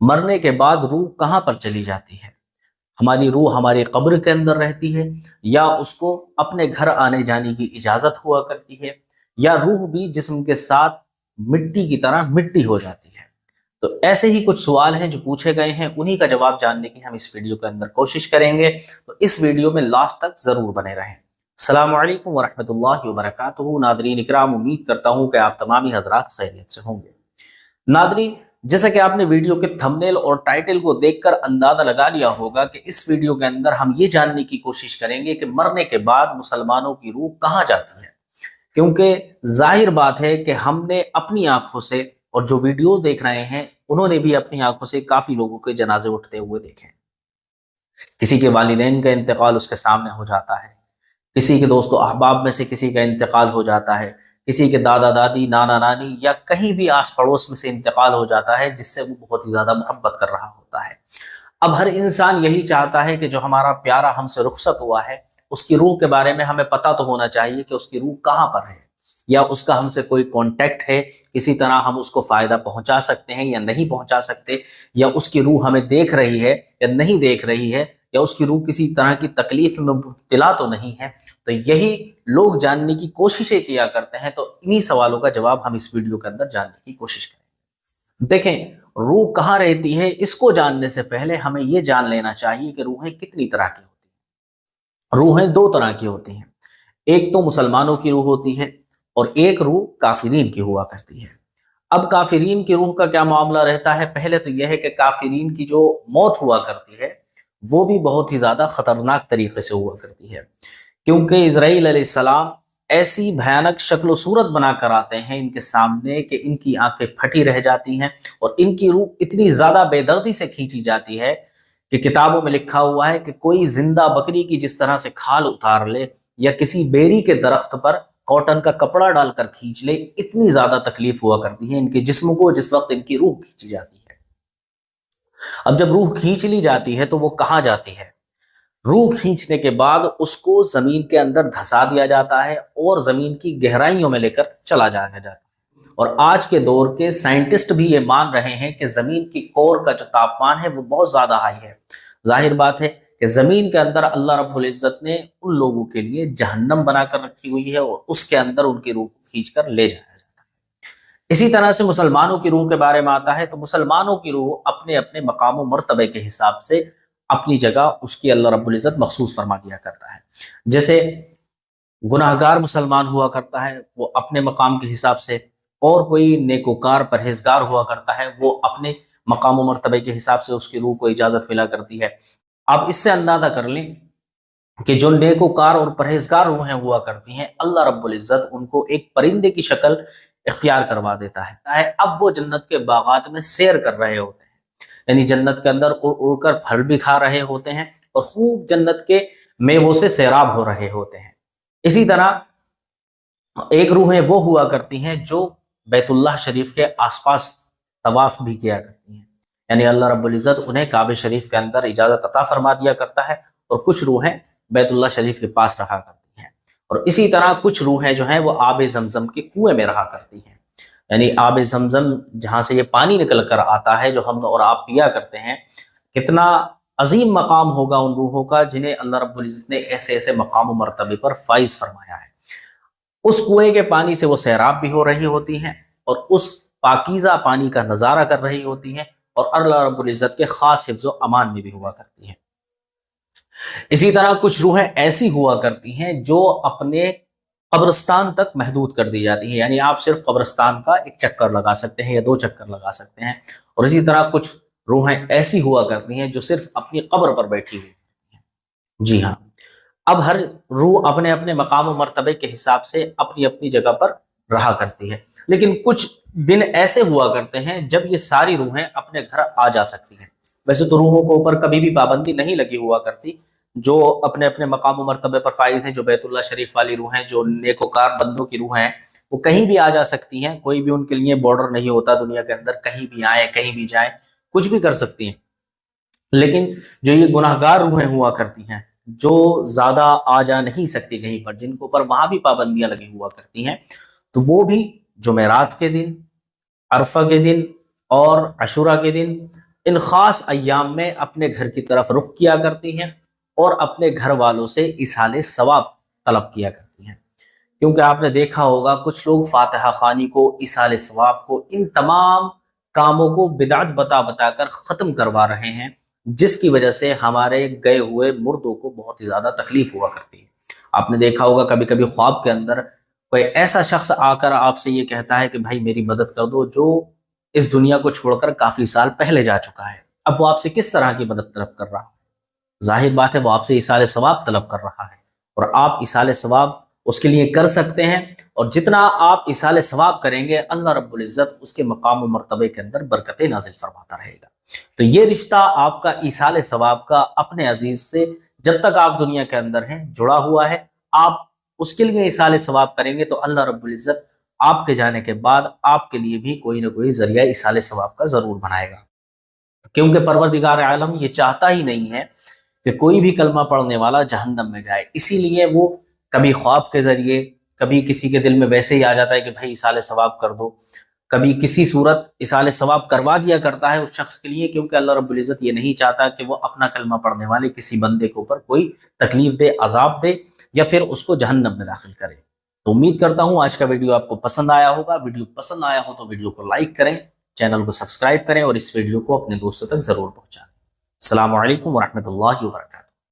مرنے کے بعد روح کہاں پر چلی جاتی ہے؟ ہماری روح ہماری قبر کے اندر رہتی ہے، یا اس کو اپنے گھر آنے جانے کی اجازت ہوا کرتی ہے، یا روح بھی جسم کے ساتھ مٹی کی طرح مٹی ہو جاتی ہے؟ تو ایسے ہی کچھ سوال ہیں جو پوچھے گئے ہیں، انہی کا جواب جاننے کی ہم اس ویڈیو کے اندر کوشش کریں گے، تو اس ویڈیو میں لاسٹ تک ضرور بنے رہیں۔ السلام علیکم ورحمۃ اللہ وبرکاتہ۔ ناظرین اکرام، امید کرتا ہوں کہ آپ تمامی حضرات خیریت سے ہوں گے۔ ناظرین، جیسا کہ آپ نے ویڈیو کے تھمبنیل اور ٹائٹل کو دیکھ کر اندازہ لگا لیا ہوگا کہ اس ویڈیو کے اندر ہم یہ جاننے کی کوشش کریں گے کہ مرنے کے بعد مسلمانوں کی روح کہاں جاتی ہے، کیونکہ ظاہر بات ہے کہ ہم نے اپنی آنکھوں سے، اور جو ویڈیو دیکھ رہے ہیں انہوں نے بھی اپنی آنکھوں سے کافی لوگوں کے جنازے اٹھتے ہوئے دیکھے ہیں۔ کسی کے والدین کا انتقال اس کے سامنے ہو جاتا ہے، کسی کے دوست و احباب میں سے کسی کا انتقال ہو جاتا ہے، کسی کے دادا دادی، نانا نانی، یا کہیں بھی آس پڑوس میں سے انتقال ہو جاتا ہے جس سے وہ بہت ہی زیادہ محبت کر رہا ہوتا ہے۔ اب ہر انسان یہی چاہتا ہے کہ جو ہمارا پیارا ہم سے رخصت ہوا ہے اس کی روح کے بارے میں ہمیں پتہ تو ہونا چاہیے کہ اس کی روح کہاں پر ہے، یا اس کا ہم سے کوئی کانٹیکٹ ہے، کسی طرح ہم اس کو فائدہ پہنچا سکتے ہیں یا نہیں پہنچا سکتے، یا اس کی روح ہمیں دیکھ رہی ہے یا نہیں دیکھ رہی ہے، یا اس کی روح کسی طرح کی تکلیف میں مبتلا تو نہیں ہے۔ تو یہی لوگ جاننے کی کوششیں کیا کرتے ہیں، تو انہی سوالوں کا جواب ہم اس ویڈیو کے اندر جاننے کی کوشش کریں گے۔ دیکھیں، روح کہاں رہتی ہے اس کو جاننے سے پہلے ہمیں یہ جان لینا چاہیے کہ روحیں کتنی طرح کی ہوتی ہیں۔ روحیں دو طرح کی ہوتی ہیں، ایک تو مسلمانوں کی روح ہوتی ہے اور ایک روح کافرین کی ہوا کرتی ہے۔ اب کافرین کی روح کا کیا معاملہ رہتا ہے؟ پہلے تو یہ ہے کہ کافرین کی جو موت ہوا کرتی ہے وہ بھی بہت ہی زیادہ خطرناک طریقے سے ہوا کرتی ہے، کیونکہ اسرائیل علیہ السلام ایسی بھیانک شکل و صورت بنا کر آتے ہیں ان کے سامنے کہ ان کی آنکھیں پھٹی رہ جاتی ہیں، اور ان کی روح اتنی زیادہ بے دردی سے کھینچی جاتی ہے کہ کتابوں میں لکھا ہوا ہے کہ کوئی زندہ بکری کی جس طرح سے کھال اتار لے، یا کسی بیری کے درخت پر کاٹن کا کپڑا ڈال کر کھینچ لے، اتنی زیادہ تکلیف ہوا کرتی ہے ان کے جسم کو جس وقت ان کی روح کھینچی جاتی ہے۔ اب جب روح کھینچ لی جاتی ہے تو وہ کہاں جاتی ہے؟ روح کھینچنے کے بعد اس کو زمین کے اندر دھسا دیا جاتا ہے اور زمین کی گہرائیوں میں لے کر چلا جایا جاتا ہے۔ اور آج کے دور کے سائنٹسٹ بھی یہ مان رہے ہیں کہ زمین کی کور کا جو تاپمان ہے وہ بہت زیادہ ہائی ہے۔ ظاہر بات ہے کہ زمین کے اندر اللہ رب العزت نے ان لوگوں کے لیے جہنم بنا کر رکھی ہوئی ہے، اور اس کے اندر ان کی روح کو کھینچ کر لے جایا جاتا ہے۔ اسی طرح سے مسلمانوں کی روح کے بارے میں آتا ہے تو مسلمانوں کی روح اپنے اپنے مقام و مرتبے کے حساب سے اپنی جگہ اس کی اللہ رب العزت مخصوص فرما دیا کرتا ہے۔ جیسے گناہگار مسلمان ہوا کرتا ہے وہ اپنے مقام کے حساب سے، اور کوئی نیکوکار پرہیزگار ہوا کرتا ہے وہ اپنے مقام و مرتبے کے حساب سے اس کی روح کو اجازت ملا کرتی ہے۔ آپ اس سے اندازہ کر لیں کہ جو نیکوکار اور پرہیزگار روحیں ہوا کرتی ہیں اللہ رب العزت ان کو ایک پرندے کی شکل اختیار کروا دیتا ہے۔ اب وہ جنت کے باغات میں سیر کر رہے ہوتے ہیں، یعنی جنت کے اندر اڑ اڑ کر پھل بھی کھا رہے ہوتے ہیں اور خوب جنت کے میووں سے سیراب ہو رہے ہوتے ہیں۔ اسی طرح ایک روحیں وہ ہوا کرتی ہیں جو بیت اللہ شریف کے آس پاس طواف بھی کیا کرتی ہیں، یعنی اللہ رب العزت انہیں کعبہ شریف کے اندر اجازت عطا فرما دیا کرتا ہے، اور کچھ روحیں بیت اللہ شریف کے پاس رہا کرتی ہیں۔ اور اسی طرح کچھ روحیں جو ہیں وہ آب زمزم کے کنویں میں رہا کرتی ہیں، یعنی آب زمزم جہاں سے یہ پانی نکل کر آتا ہے جو ہم اور آپ پیا کرتے ہیں، کتنا عظیم مقام ہوگا ان روحوں کا جنہیں اللہ رب العزت نے ایسے ایسے مقام و مرتبے پر فائز فرمایا ہے۔ اس کنویں کے پانی سے وہ سیراب بھی ہو رہی ہوتی ہیں، اور اس پاکیزہ پانی کا نظارہ کر رہی ہوتی ہیں، اور اللہ رب العزت کے خاص حفظ و امان میں بھی ہوا کرتی ہیں۔ اسی طرح کچھ روحیں ایسی ہوا کرتی ہیں جو اپنے قبرستان تک محدود کر دی جاتی ہیں، یعنی آپ صرف قبرستان کا ایک چکر لگا سکتے ہیں یا دو چکر لگا سکتے ہیں۔ اور اسی طرح کچھ روحیں ایسی ہوا کرتی ہیں جو صرف اپنی قبر پر بیٹھی ہوئی ہیں۔ جی ہاں، اب ہر روح اپنے اپنے مقام و مرتبے کے حساب سے اپنی اپنی جگہ پر رہا کرتی ہے، لیکن کچھ دن ایسے ہوا کرتے ہیں جب یہ ساری روحیں اپنے گھر آ جا سکتی ہیں۔ ویسے تو روحوں کو اوپر کبھی بھی پابندی نہیں لگی ہوا کرتی، جو اپنے اپنے مقام و مرتبے پر فائز ہیں، جو بیت اللہ شریف والی روحیں، جو نیکوکار بندوں کی روح ہیں، وہ کہیں بھی آ جا سکتی ہیں، کوئی بھی ان کے لیے بارڈر نہیں ہوتا دنیا کے اندر، کہیں بھی آئیں کہیں بھی جائیں کچھ بھی کر سکتی ہیں۔ لیکن جو یہ گناہگار روحیں ہوا کرتی ہیں جو زیادہ آ جا نہیں سکتی کہیں پر، جن کے اوپر وہاں بھی پابندیاں لگی ہوا کرتی ہیں، تو وہ بھی جمعرات کے دن، عرفہ کے دن اور عاشوراء کے دن ان خاص ایام میں اپنے گھر کی طرف رخ کیا کرتی ہیں اور اپنے گھر والوں سے ایصال ثواب طلب کیا کرتی ہیں، کیونکہ آپ نے دیکھا ہوگا کچھ لوگ فاتحہ خوانی کو، ایصال ثواب کو، ان تمام کاموں کو بدعت بتا بتا کر ختم کروا رہے ہیں، جس کی وجہ سے ہمارے گئے ہوئے مردوں کو بہت ہی زیادہ تکلیف ہوا کرتی ہے۔ آپ نے دیکھا ہوگا کبھی کبھی خواب کے اندر کوئی ایسا شخص آ کر آپ سے یہ کہتا ہے کہ بھائی میری مدد کر دو، جو اس دنیا کو چھوڑ کر کافی سال پہلے جا چکا ہے، اب وہ آپ سے کس طرح کی مدد طلب کر رہا ہے؟ ظاہر بات ہے وہ آپ سے ایصال ثواب طلب کر رہا ہے، اور آپ ایصال ثواب اس کے لیے کر سکتے ہیں، اور جتنا آپ ایصال ثواب کریں گے اللہ رب العزت اس کے مقام و مرتبے کے اندر برکتیں نازل فرماتا رہے گا۔ تو یہ رشتہ آپ کا ایصال ثواب کا اپنے عزیز سے جب تک آپ دنیا کے اندر ہیں جڑا ہوا ہے، آپ اس کے لیے ایصال ثواب کریں گے تو اللہ رب العزت آپ کے جانے کے بعد آپ کے لیے بھی کوئی نہ کوئی ذریعہ ایصال ثواب کا ضرور بنائے گا، کیونکہ پروردگار عالم یہ چاہتا ہی نہیں ہے کہ کوئی بھی کلمہ پڑھنے والا جہنم میں جائے، اسی لیے وہ کبھی خواب کے ذریعے، کبھی کسی کے دل میں ویسے ہی آ جاتا ہے کہ بھائی ایصال ثواب کر دو، کبھی کسی صورت ایصال ثواب کروا دیا کرتا ہے اس شخص کے لیے، کیونکہ اللہ رب العزت یہ نہیں چاہتا کہ وہ اپنا کلمہ پڑھنے والے کسی بندے کے اوپر کوئی تکلیف دے، عذاب دے، یا پھر اس کو جہنم میں داخل کرے۔ تو امید کرتا ہوں آج کا ویڈیو آپ کو پسند آیا ہوگا۔ ویڈیو پسند آیا ہو تو ویڈیو کو لائک کریں، چینل کو سبسکرائب کریں، اور اس ویڈیو کو اپنے دوستوں تک ضرور پہنچائیں۔ السلام علیکم ورحمۃ اللہ وبرکاتہ۔